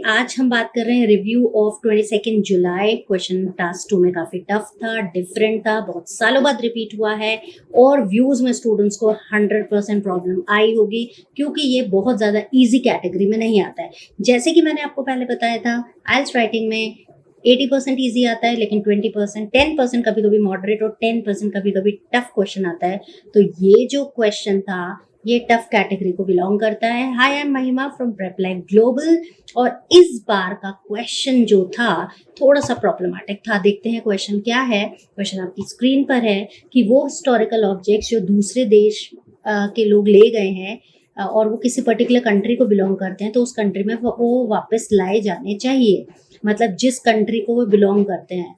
आज हम बात कर रहे हैं review of 22 July. Question task 2 में काफी टफ था, डिफरेंट था, बहुत सालों बाद रिपीट हुआ है और व्यूज में स्टूडेंट्स को 100% प्रॉब्लम आई होगी क्योंकि ये बहुत ज्यादा इजी कैटेगरी में नहीं आता है। जैसे कि मैंने आपको पहले बताया था, आइल्स राइटिंग में 80% ईजी आता है, लेकिन 20% 10% कभी कभी मॉडरेट और 10% कभी कभी टफ क्वेश्चन आता है। तो ये जो क्वेश्चन था ये टफ कैटेगरी को बिलोंग करता है। हाय, आई एम महिमा फ्रॉम प्रेप लाइफ ग्लोबल और इस बार का क्वेश्चन जो था थोड़ा सा प्रॉब्लमेटिक था। देखते हैं क्वेश्चन क्या है। क्वेश्चन आपकी स्क्रीन पर है कि वो हिस्टोरिकल ऑब्जेक्ट्स जो दूसरे देश के लोग ले गए हैं और वो किसी पर्टिकुलर कंट्री को बिलोंग करते हैं तो उस कंट्री में वो वापस लाए जाने चाहिए, मतलब जिस कंट्री को वो बिलोंग करते हैं।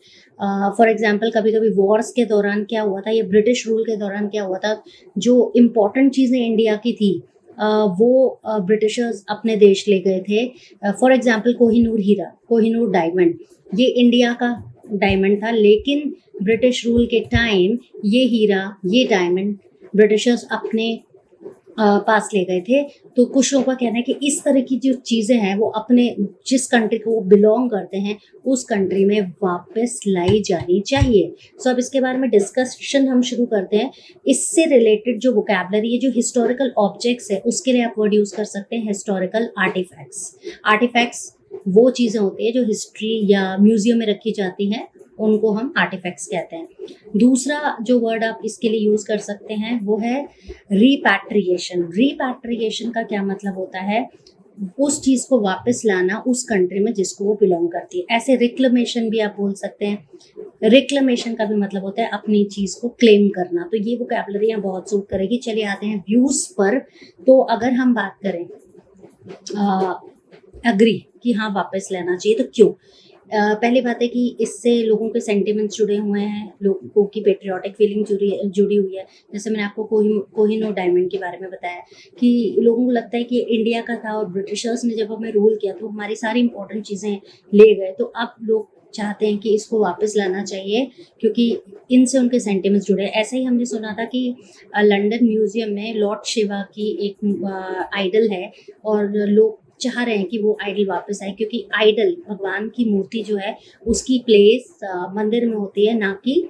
फॉर एग्जाम्पल कभी कभी वॉर्स के दौरान क्या हुआ था, ये ब्रिटिश रूल के दौरान क्या हुआ था, जो इम्पोर्टेंट चीज़ें इंडिया की थी वो ब्रिटिशर्स अपने देश ले गए थे। फॉर एग्जाम्पल कोहिनूर हीरा, कोहिनूर डायमंड, ये इंडिया का डायमंड था, लेकिन ब्रिटिश रूल के टाइम ये हीरा, ये डायमंड ब्रिटिशर्स अपने पास ले गए थे। तो कुछ लोगों का कहना है कि इस तरह की जो चीज़ें हैं वो अपने जिस कंट्री को वो बिलोंग करते हैं उस कंट्री में वापस लाई जानी चाहिए। सो अब इसके बारे में डिस्कशन हम शुरू करते हैं। इससे रिलेटेड जो वोकैबलरी है, जो हिस्टोरिकल ऑब्जेक्ट्स है, उसके लिए आप वर्ड यूज़ कर सकते हैं हिस्टोरिकल आर्टिफैक्ट्स। आर्टिफैक्ट्स वो चीज़ें होती है जो हिस्ट्री या म्यूजियम में रखी जाती हैं, उनको हम आर्टिफैक्ट्स कहते हैं। दूसरा जो वर्ड आप इसके लिए यूज़ कर सकते हैं वो है रिपैट्रिएशन। रिपैट्रिएशन का क्या मतलब होता है, उस चीज़ को वापस लाना उस कंट्री में जिसको वो बिलोंग करती है। ऐसे रिक्लेमेशन भी आप बोल सकते हैं। रिक्लेमेशन का भी मतलब होता है अपनी चीज़ को क्लेम करना। तो ये वोकैबुलरी यहाँ बहुत सूट करेगी। चलिए आते हैं व्यूज़ पर। तो अगर हम बात करें अग्री कि हाँ वापस लेना चाहिए, तो क्यों? पहली बात है कि इससे लोगों के सेंटिमेंट्स जुड़े हुए हैं, लोगों की पेट्रियाटिक फीलिंग जुड़ी हुई है। जैसे मैंने आपको कोहिनूर डायमंड के बारे में बताया कि लोगों को लगता है कि इंडिया का था और ब्रिटिशर्स ने जब हमें रूल किया तो हमारी सारी इंपॉर्टेंट चीज़ें ले गए, तो अब लोग चाहते हैं कि इसको वापस लाना चाहिए क्योंकि इनसे उनके सेंटिमेंट्स जुड़े हैं। ऐसा ही हमने सुना था कि लंदन म्यूजियम में लॉर्ड शिवा की एक आइडल है और लोग चाह रहे हैं कि वो आइडल वापस आए, क्योंकि आइडल भगवान की मूर्ति जो है उसकी प्लेस मंदिर में होती है, ना कि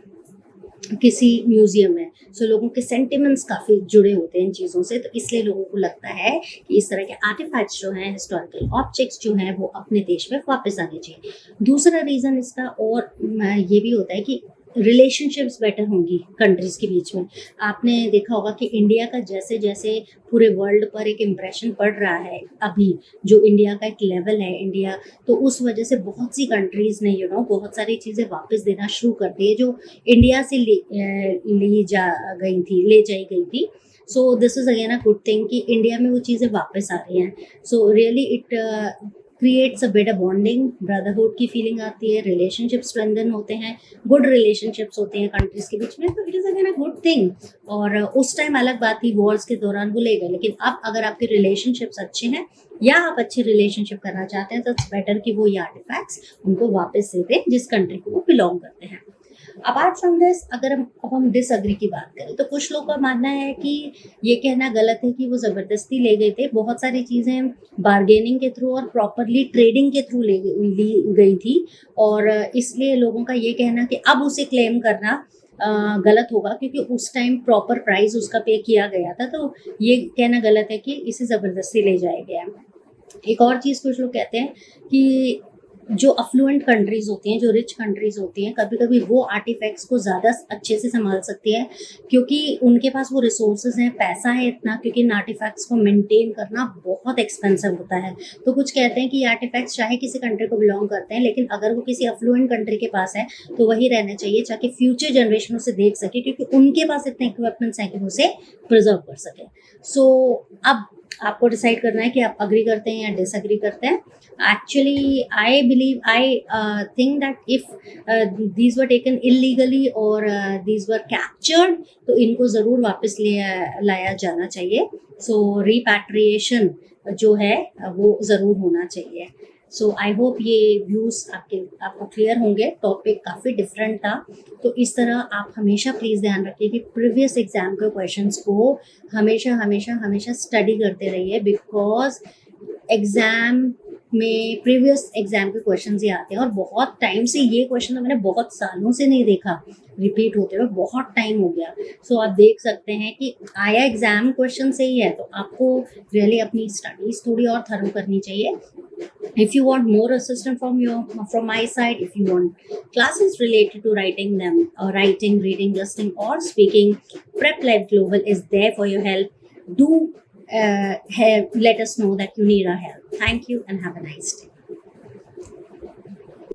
किसी म्यूजियम में। सो लोगों के सेंटिमेंट्स काफ़ी जुड़े होते हैं इन चीज़ों से, तो इसलिए लोगों को लगता है कि इस तरह के आर्टिफैक्ट्स जो हैं, हिस्टोरिकल ऑब्जेक्ट्स जो हैं, वो अपने देश में वापस आने चाहिए। दूसरा रीज़न इसका और ये भी होता है कि रिलेशनशिप्स बेटर होंगी कंट्रीज़ के बीच में। आपने देखा होगा कि इंडिया का जैसे जैसे पूरे वर्ल्ड पर एक इम्प्रेशन पड़ रहा है, अभी जो इंडिया का एक लेवल है इंडिया, तो उस वजह से बहुत सी कंट्रीज़ ने बहुत सारी चीज़ें वापस देना शुरू कर दी है जो इंडिया से ले जाई गई थी। So this is again a good thing कि इंडिया में वो चीज़ें वापस आ रही हैं। So really it creates a better bonding, brotherhood की फीलिंग आती है, रिलेशनशिप स्ट्रेंथन होते हैं, गुड रिलेशनशिप्स होते हैं कंट्रीज के बीच में, तो it is again a good thing. और उस टाइम अलग बात थी, वॉर्स के दौरान वो ले गए, लेकिन अब अगर आपके रिलेशनशिप्स अच्छे हैं या आप अच्छी रिलेशनशिप करना चाहते हैं तो इट्स बेटर कि वो ये आर्टिफैक्ट्स उनको वापस दे दें जिस कंट्री को वो बिलोंग करते हैं। अपार्ट फ्रॉम दिस, अगर हम डिसअग्री की बात करें तो कुछ लोगों का मानना है कि ये कहना गलत है कि वो ज़बरदस्ती ले गए थे। बहुत सारी चीज़ें बार्गेनिंग के थ्रू और प्रॉपरली ट्रेडिंग के थ्रू ली गई थी, और इसलिए लोगों का ये कहना कि अब उसे क्लेम करना गलत होगा क्योंकि उस टाइम प्रॉपर प्राइस उसका पे किया गया था, तो ये कहना गलत है कि इसे ज़बरदस्ती ले जाया गया। एक और चीज़ कुछ लोग कहते हैं कि जो अफ्लुएंट कंट्रीज होती हैं, जो रिच कंट्रीज होती हैं, कभी कभी वो आर्टिफैक्ट्स को ज़्यादा अच्छे से संभाल सकती है क्योंकि उनके पास वो रिसोर्सेज हैं, पैसा है इतना, क्योंकि इन आर्टिफैक्ट्स को मेंटेन करना बहुत एक्सपेंसिव होता है। तो कुछ कहते हैं कि ये आर्टिफैक्ट्स चाहे किसी कंट्री को बिलोंग करते हैं, लेकिन अगर वो किसी अफ्लुएंट कंट्री के पास है तो वही रहने चाहिए ताकि फ्यूचर जनरेशन उसे देख सके, क्योंकि उनके पास इतने इक्विपमेंट्स हैं कि वो उसे प्रिजर्व कर सके। सो अब आपको डिसाइड करना है कि आप अग्री करते हैं या डिसअग्री करते हैं। Actually I think that if these were taken illegally और दीज वर कैप्चर्ड, तो इनको ज़रूर वापस लाया जाना चाहिए। सो रिपैट्रिएशन जो है वो ज़रूर होना चाहिए। सो आई होप ये व्यूज़ आपको क्लियर होंगे। टॉपिक काफ़ी डिफरेंट था, तो इस तरह आप हमेशा प्लीज़ ध्यान रखिए कि प्रीवियस एग्जाम के क्वेश्चंस को हमेशा हमेशा हमेशा स्टडी करते रहिए, बिकॉज एग्ज़ाम में प्रीवियस एग्जाम के क्वेश्चन ही आते हैं, और बहुत टाइम से ये क्वेश्चन तो मैंने बहुत सालों से नहीं देखा रिपीट होते हुए, बहुत टाइम हो गया। सो आप देख सकते हैं कि आया एग्जाम क्वेश्चन से ही है, तो आपको रियली अपनी स्टडीज थोड़ी और थरो करनी चाहिए। If you want more assistance from my side, if you want classes related to writing, reading, listening, or speaking, Prep Life Global is there for your help. Do let us know that you need our help. Thank you and have a nice day.